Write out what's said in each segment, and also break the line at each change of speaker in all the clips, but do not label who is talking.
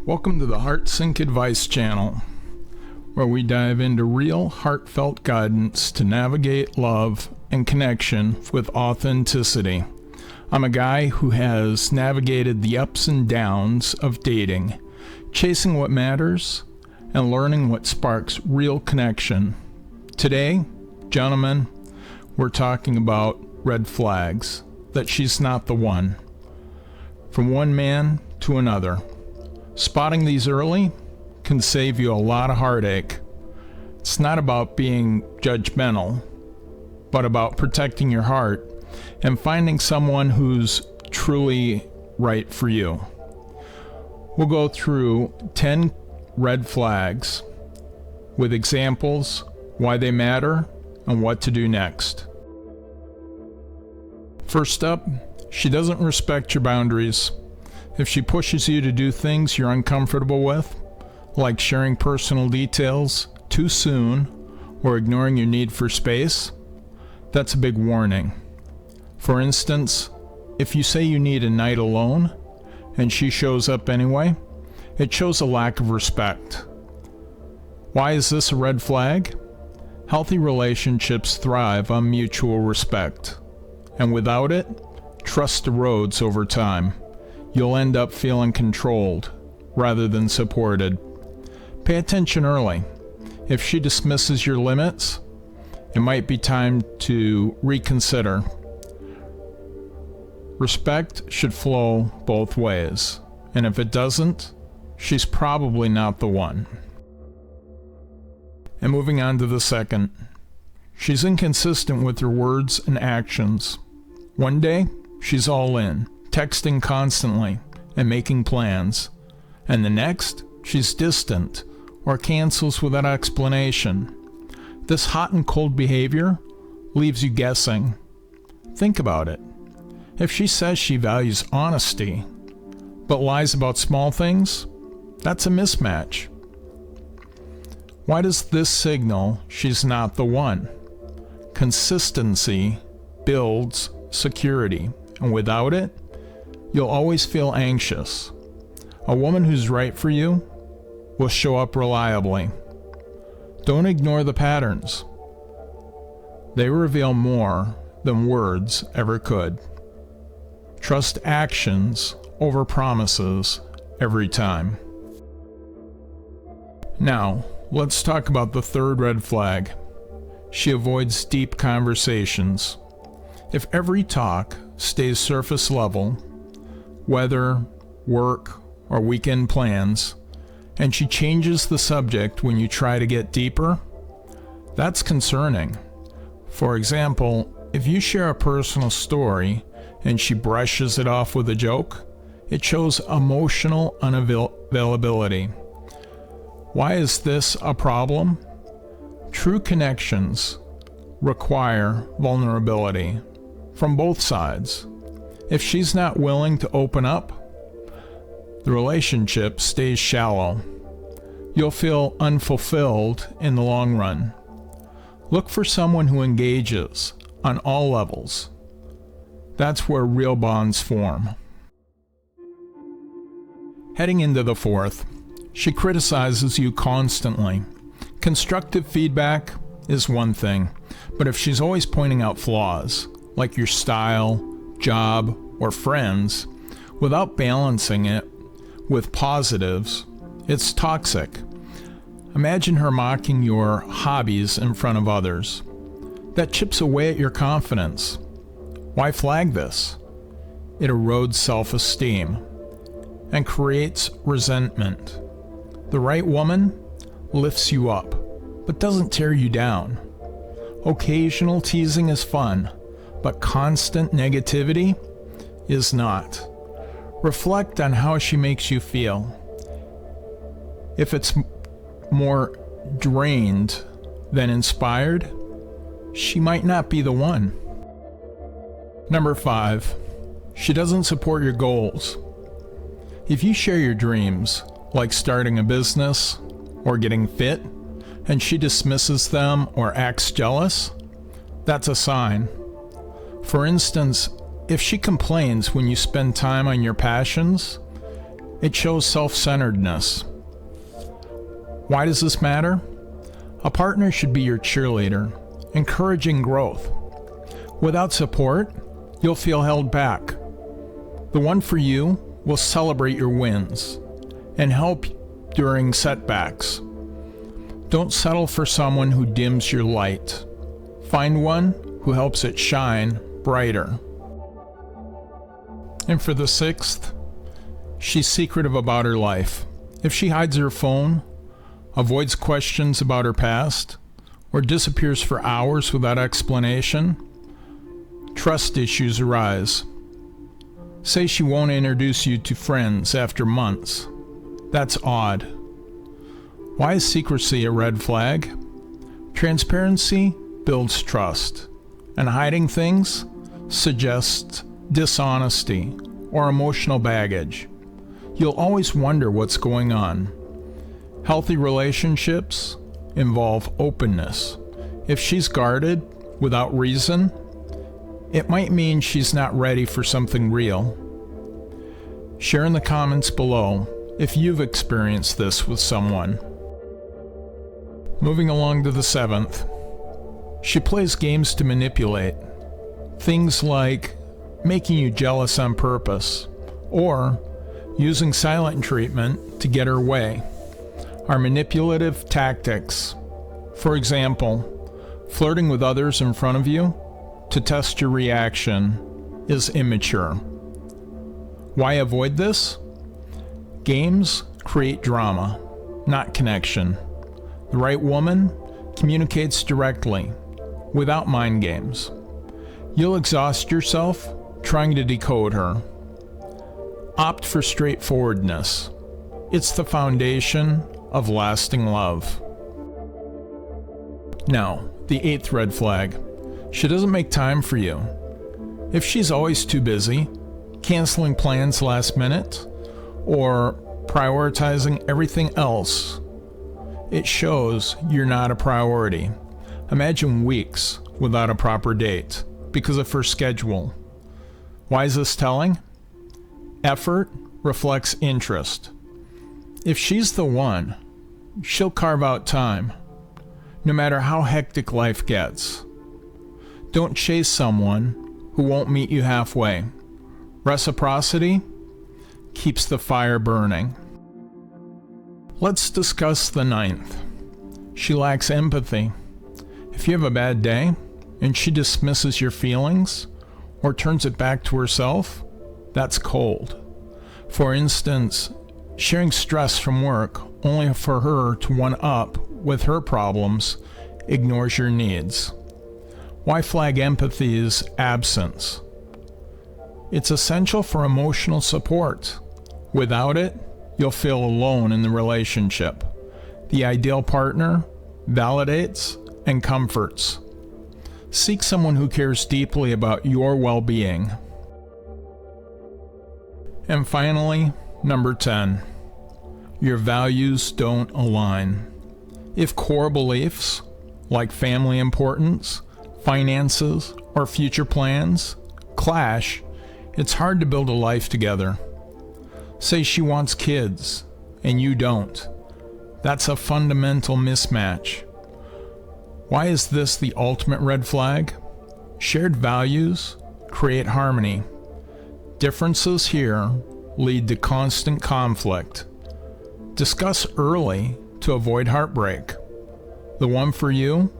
Welcome to the HeartSync Advice Channel, where we dive into real, heartfelt guidance to navigate love and connection with authenticity. I'm a guy who has navigated the ups and downs of dating, chasing what matters, and learning what sparks real connection. Today, gentlemen, we're talking about red flags, that she's not the one. From one man to another. Spotting these early can save you a lot of heartache. It's not about being judgmental, but about protecting your heart and finding someone who's truly right for you. We'll go through 10 red flags with examples, why they matter, and what to do next. First up, she doesn't respect your boundaries. If she pushes you to do things you're uncomfortable with, like sharing personal details too soon or ignoring your need for space, that's a big warning. For instance, if you say you need a night alone and she shows up anyway, it shows a lack of respect. Why is this a red flag? Healthy relationships thrive on mutual respect, and without it, trust erodes over time. You'll end up feeling controlled rather than supported. Pay attention early. If she dismisses your limits, it might be time to reconsider. Respect should flow both ways, and if it doesn't, she's probably not the one. And moving on to the second, she's inconsistent with her words and actions. One day, she's all in, texting constantly and making plans, and the next, she's distant or cancels without explanation. This hot and cold behavior leaves you guessing. Think about it. If she says she values honesty, but lies about small things, that's a mismatch. Why does this signal she's not the one? Consistency builds security, and without it, you'll always feel anxious. A woman who's right for you will show up reliably. Don't ignore the patterns. They reveal more than words ever could. Trust actions over promises every time. Now, let's talk about the third red flag. She avoids deep conversations. If every talk stays surface level, weather, work, or weekend plans, and she changes the subject when you try to get deeper, that's concerning. For example, if you share a personal story and she brushes it off with a joke, it shows emotional unavailability. Why is this a problem? True connections require vulnerability from both sides. If she's not willing to open up, the relationship stays shallow. You'll feel unfulfilled in the long run. Look for someone who engages on all levels. That's where real bonds form. Heading into the fourth, she criticizes you constantly. Constructive feedback is one thing, but if she's always pointing out flaws, like your style, job, or friends, without balancing it with positives, it's toxic. Imagine her mocking your hobbies in front of others. That chips away at your confidence. Why flag this? It erodes self-esteem and creates resentment. The right woman lifts you up, but doesn't tear you down. Occasional teasing is fun, but constant negativity is not. Reflect on how she makes you feel. If it's more drained than inspired, she might not be the one. Number 5, she doesn't support your goals. If you share your dreams, like starting a business or getting fit, and she dismisses them or acts jealous, that's a sign. For instance, if she complains when you spend time on your passions, It shows self-centeredness. Why does this matter? A partner should be your cheerleader, encouraging growth. Without support, you'll feel held back. The one for you will celebrate your wins and help during setbacks. Don't settle for someone who dims your light. Find one who helps it shine brighter. And for the sixth, she's secretive about her life. If she hides her phone, avoids questions about her past, or disappears for hours without explanation, trust issues arise. Say she won't introduce you to friends after months. That's odd. Why is secrecy a red flag? Transparency builds trust, and hiding things suggests dishonesty or emotional baggage. You'll always wonder what's going on. Healthy relationships involve openness. If she's guarded without reason, it might mean she's not ready for something real. Share in the comments below if you've experienced this with someone. Moving along to the seventh. She plays games to manipulate. Things like making you jealous on purpose or using silent treatment to get her way are manipulative tactics. For example, flirting with others in front of you to test your reaction is immature. Why avoid this? Games create drama, not connection. The right woman communicates directly, without mind games. You'll exhaust yourself trying to decode her. Opt for straightforwardness. It's the foundation of lasting love. Now, the eighth red flag. She doesn't make time for you. If she's always too busy, canceling plans last minute, or prioritizing everything else, it shows you're not a priority. Imagine weeks without a proper date because of her schedule. Why is this telling? Effort reflects interest. If she's the one, she'll carve out time, no matter how hectic life gets. Don't chase someone who won't meet you halfway. Reciprocity keeps the fire burning. Let's discuss the ninth. She lacks empathy. If you have a bad day and she dismisses your feelings or turns it back to herself, that's cold. For instance, sharing stress from work only for her to one-up with her problems ignores your needs. Why flag empathy is absence? It's essential for emotional support. Without it, you'll feel alone in the relationship. The ideal partner validates and comforts. Seek someone who cares deeply about your well-being. And finally, number 10. Your values don't align. If core beliefs, like family importance, finances, or future plans, clash, it's hard to build a life together. Say she wants kids, and you don't. That's a fundamental mismatch. Why is this the ultimate red flag? Shared values create harmony. Differences here lead to constant conflict. Discuss early to avoid heartbreak. The one for you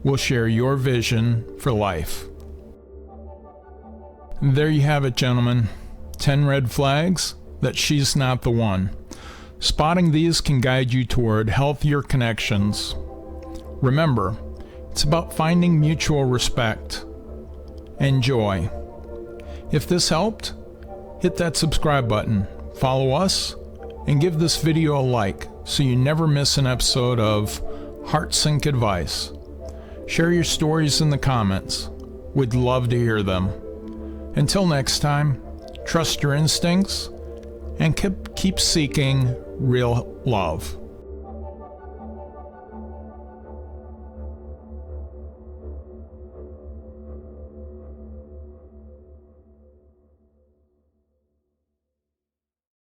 will share your vision for life. There you have it, gentlemen. 10 red flags that she's not the one. Spotting these can guide you toward healthier connections. Remember, it's about finding mutual respect and joy. If this helped, hit that subscribe button, follow us, and give this video a like so you never miss an episode of HeartSync Advice. Share your stories in the comments. We'd love to hear them. Until next time, trust your instincts and keep seeking real love.